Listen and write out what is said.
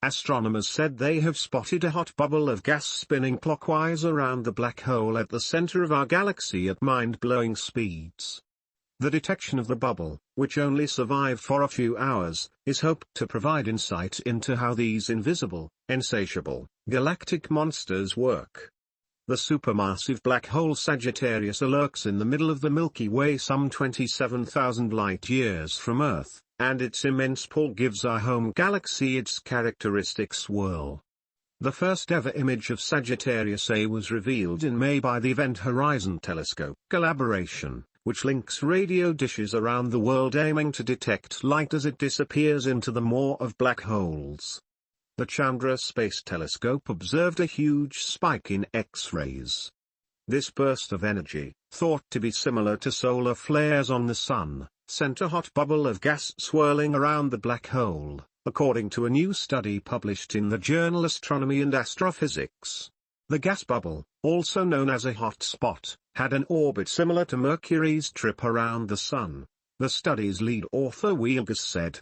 astronomers said they have spotted a hot bubble of gas spinning clockwise around the black hole at the center of our galaxy at mind-blowing speeds. The detection of the bubble, which only survived for a few hours, is hoped to provide insight into how these invisible, insatiable, galactic monsters work. The supermassive black hole Sagittarius lurks in the middle of the Milky Way some 27,000 light-years from Earth, and its immense pull gives our home galaxy its characteristic swirl. The first ever image of Sagittarius A was revealed in May by the Event Horizon Telescope collaboration, which links radio dishes around the world aiming to detect light as it disappears into the maw of black holes. The Chandra Space Telescope observed a huge spike in X-rays. This burst of energy, thought to be similar to solar flares on the Sun, sent a hot bubble of gas swirling around the black hole, according to a new study published in the journal Astronomy and Astrophysics. The gas bubble, also known as a hot spot, had an orbit similar to Mercury's trip around the Sun. The study's lead author HotGAs said,